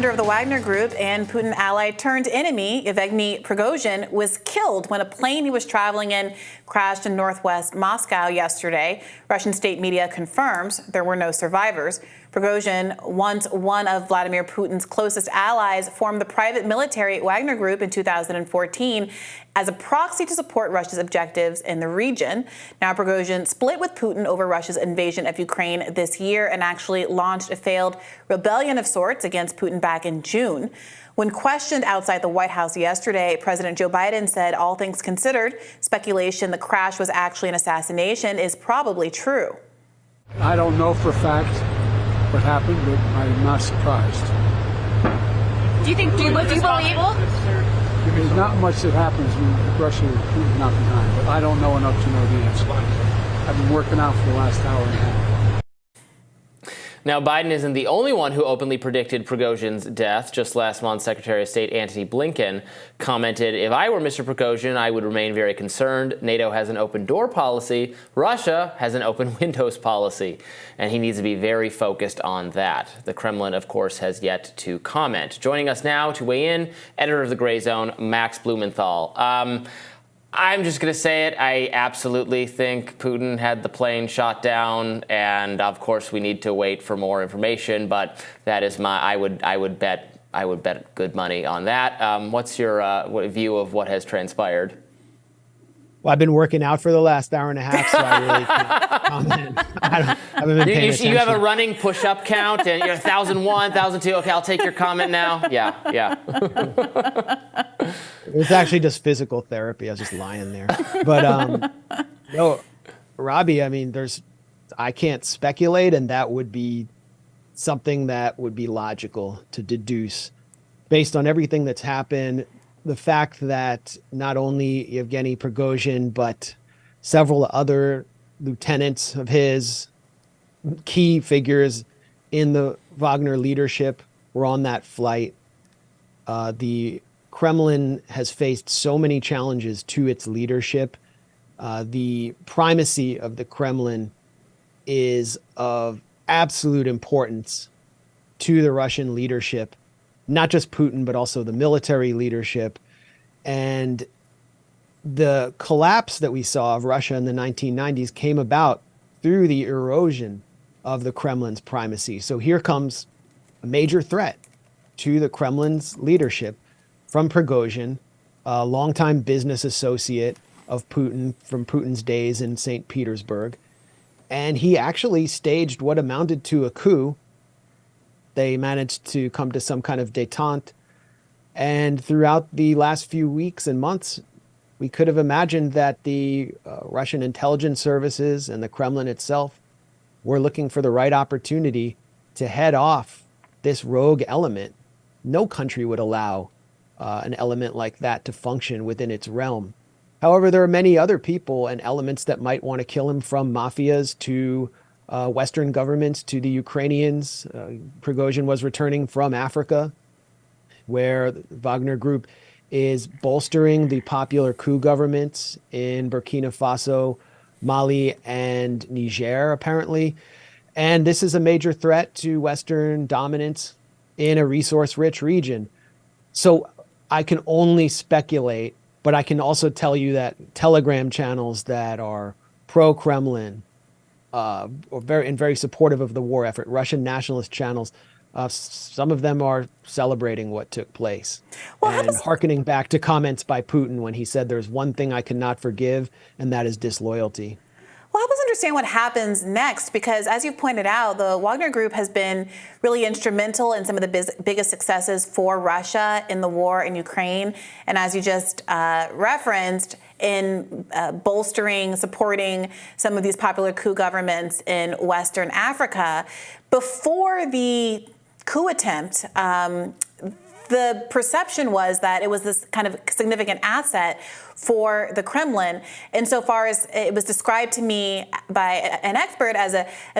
founder of the Wagner Group and Putin ally turned enemy, Yevgeny Prigozhin, was killed when a plane he was traveling in crashed in northwest Moscow yesterday. Russian state media confirms there were no survivors. Prigozhin, once one of Vladimir Putin's closest allies, formed the private military Wagner Group in 2014 as a proxy to support Russia's objectives in the region. Now, Prigozhin split with Putin over Russia's invasion of Ukraine this year and actually launched a failed rebellion of sorts against Putin back in June. When questioned outside the White House yesterday, President Joe Biden said, all things considered, speculation the crash was actually an assassination is probably true. I don't know for a fact what happened, but I'm not surprised. Do you believe? There's not much that happens when Russia and Putin not behind, but I don't know enough to know the answer. I've been working out for the last hour and a half. Now, Biden isn't the only one who openly predicted Prigozhin's death. Just last month, Secretary of State Antony Blinken commented, "If I were Mr. Prigozhin, I would remain very concerned. NATO has an open door policy. Russia has an open windows policy, and he needs to be very focused on that." The Kremlin, of course, has yet to comment. Joining us now to weigh in, editor of The Gray Zone, Max Blumenthal. I'm just going to say it. I absolutely think Putin had the plane shot down, and of course we need to wait for more information. But that is I would bet good money on that. What's your view of what has transpired? Well, I've been working out for the last hour and a half, so I really can't comment. I haven't been paying attention. You have a running push-up count, and you're 1,001, 1,002. Okay, I'll take your comment now. Yeah. It's actually just physical therapy. I was just lying there. But no, Robby, I mean, I can't speculate, and that would be something that would be logical to deduce based on everything that's happened. The fact that not only Yevgeny Prigozhin, but several other lieutenants of his, key figures in the Wagner leadership, were on that flight. The Kremlin has faced so many challenges to its leadership. The primacy of the Kremlin is of absolute importance to the Russian leadership. Not just Putin, but also the military leadership. And the collapse that we saw of Russia in the 1990s came about through the erosion of the Kremlin's primacy. So here comes a major threat to the Kremlin's leadership from Prigozhin, a longtime business associate of Putin from Putin's days in St. Petersburg. And he actually staged what amounted to a coup. They managed to come to some kind of détente. And throughout the last few weeks and months, we could have imagined that the Russian intelligence services and the Kremlin itself were looking for the right opportunity to head off this rogue element. No country would allow an element like that to function within its realm. However, there are many other people and elements that might want to kill him, from mafias to Western governments to the Ukrainians. Prigozhin was returning from Africa, where the Wagner Group is bolstering the popular coup governments in Burkina Faso, Mali, and Niger, apparently. And this is a major threat to Western dominance in a resource-rich region. So I can only speculate, but I can also tell you that Telegram channels that are pro-Kremlin, or very supportive of the war effort, Russian nationalist channels, some of them are celebrating what took place and hearkening back to comments by Putin when he said there's one thing I cannot forgive, and that is disloyalty. Well, help us understand what happens next, because as you've pointed out, the Wagner Group has been really instrumental in some of the biggest successes for Russia in the war in Ukraine. And as you just referenced, in bolstering, supporting some of these popular coup governments in Western Africa. Before the coup attempt, the perception was that it was this kind of significant asset for the Kremlin, insofar as it was described to me by an expert as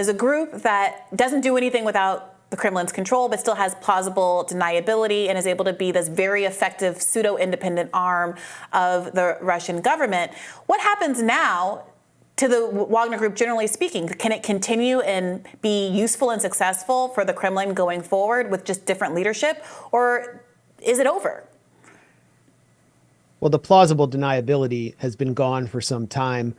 a group that doesn't do anything without the Kremlin's control, but still has plausible deniability and is able to be this very effective pseudo-independent arm of the Russian government. What happens now to the Wagner Group, generally speaking? Can it continue and be useful and successful for the Kremlin going forward with just different leadership, or is it over? Well, the plausible deniability has been gone for some time.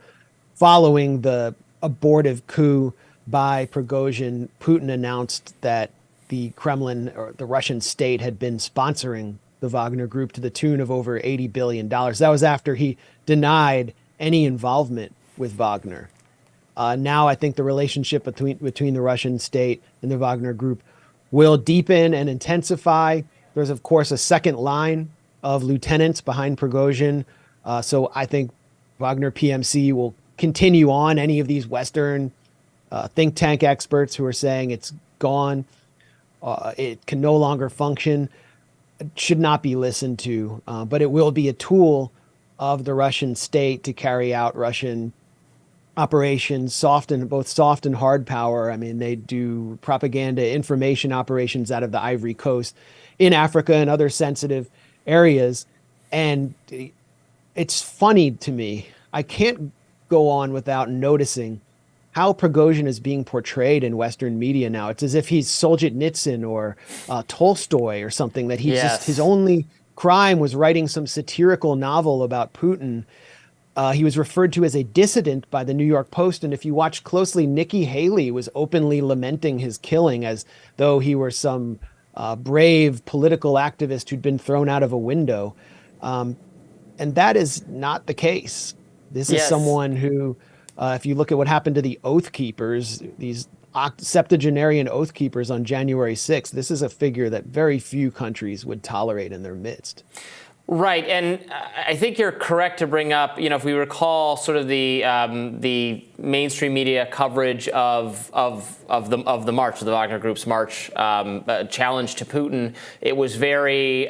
Following the abortive coup by Prigozhin, Putin announced that the Kremlin or the Russian state had been sponsoring the Wagner Group to the tune of over $80 billion. That was after he denied any involvement with Wagner. Now I think the relationship between the Russian state and the Wagner Group will deepen and intensify. There's, of course, a second line of lieutenants behind Prigozhin. So I think Wagner PMC will continue on. Any of these Western think tank experts who are saying it's gone, it can no longer function, should not be listened to. But it will be a tool of the Russian state to carry out Russian operations, both soft and hard power. I mean, they do propaganda, information operations out of the Ivory Coast, in Africa and other sensitive areas. And it's funny to me. I can't go on without noticing how Prigozhin is being portrayed in Western media now. It's as if he's Solzhenitsyn or Tolstoy or something, that he's just, his only crime was writing some satirical novel about Putin. He was referred to as a dissident by the New York Post. And if you watch closely, Nikki Haley was openly lamenting his killing as though he were some brave political activist who'd been thrown out of a window. And that is not the case. This is someone who, if you look at what happened to the Oath Keepers, these septuagenarian Oath Keepers on January 6th, this is a figure that very few countries would tolerate in their midst. Right, and I think you're correct to bring up, if we recall sort of the mainstream media coverage of the march, of the Wagner Group's march, challenge to Putin, it was very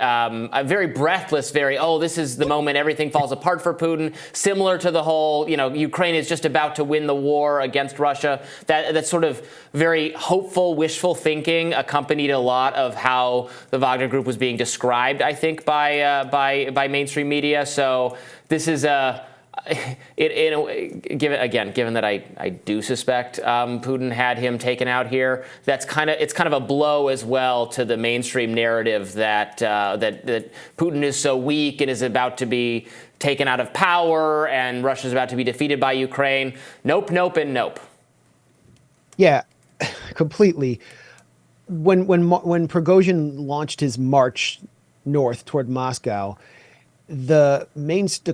breathless, this is the moment everything falls apart for Putin, similar to the whole, Ukraine is just about to win the war against Russia. That sort of very hopeful, wishful thinking accompanied a lot of how the Wagner Group was being described, I think, by mainstream media. So this is given that I do suspect Putin had him taken out here, it's kind of a blow as well to the mainstream narrative that Putin is so weak and is about to be taken out of power and Russia's about to be defeated by Ukraine. Nope, nope, and nope. Yeah, Completely. When Prigozhin launched his march north toward Moscow, the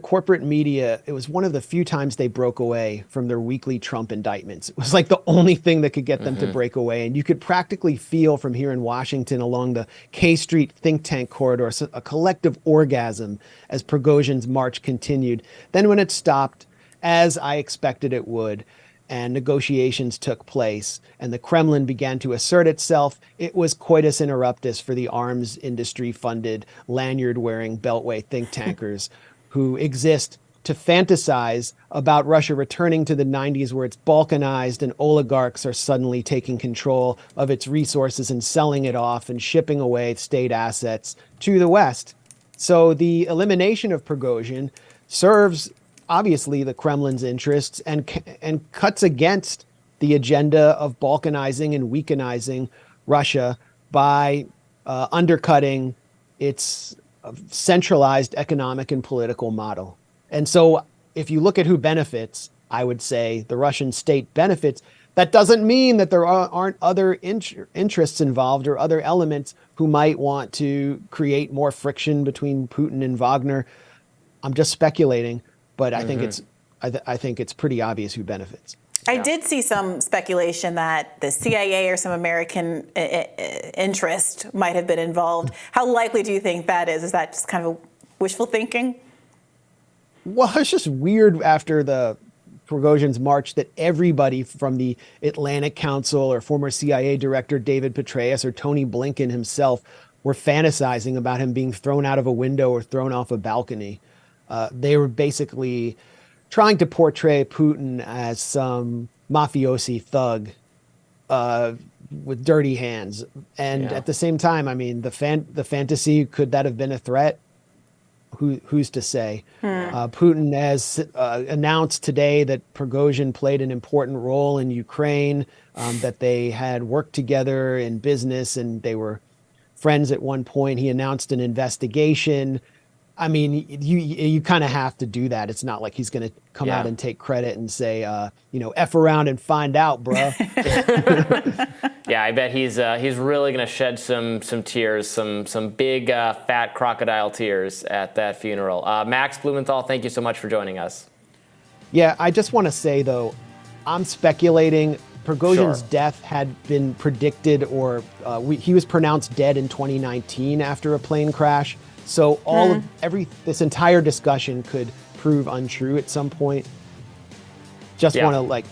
corporate media, it was one of the few times they broke away from their weekly Trump indictments. It was like the only thing that could get them to break away. And you could practically feel from here in Washington along the K Street think tank corridor a collective orgasm as Prigozhin's march continued. Then when it stopped, as I expected it would, and negotiations took place, and the Kremlin began to assert itself, it was coitus interruptus for the arms industry-funded, lanyard-wearing Beltway think tankers who exist to fantasize about Russia returning to the 90s where it's balkanized and oligarchs are suddenly taking control of its resources and selling it off and shipping away state assets to the West. So the elimination of Prigozhin serves obviously the Kremlin's interests and cuts against the agenda of balkanizing and weakenizing Russia by undercutting its centralized economic and political model. And so if you look at who benefits, I would say the Russian state benefits. That doesn't mean that there aren't other interests involved or other elements who might want to create more friction between Putin and Wagner. I'm just speculating. But I think it's pretty obvious who benefits. I did see some speculation that the CIA or some American interest might have been involved. How likely do you think that is? Is that just kind of wishful thinking? Well, it's just weird after the Prigozhin's march that everybody from the Atlantic Council or former CIA director David Petraeus or Tony Blinken himself were fantasizing about him being thrown out of a window or thrown off a balcony. They were basically trying to portray Putin as some mafiosi thug with dirty hands. And at the same time, I mean, the fantasy, could that have been a threat? who's to say? Putin has announced today that Prigozhin played an important role in Ukraine, that they had worked together in business and they were friends at one point. He announced an investigation. I mean, you kind of have to do that. It's not like he's going to come out and take credit and say, F around and find out, bro. Yeah, I bet he's really going to shed some tears, some big fat crocodile tears at that funeral. Max Blumenthal, thank you so much for joining us. Yeah, I just want to say, though, I'm speculating Prigozhin's death had been predicted, or he was pronounced dead in 2019 after a plane crash. So this entire discussion could prove untrue at some point. Just want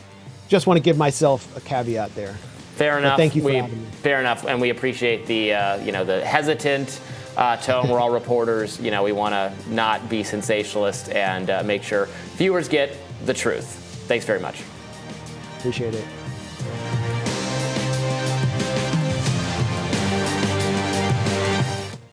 to give myself a caveat there. Fair enough. But thank you for having me. Fair enough, and we appreciate the the hesitant tone. We're all reporters. We want to not be sensationalist and make sure viewers get the truth. Thanks very much. Appreciate it.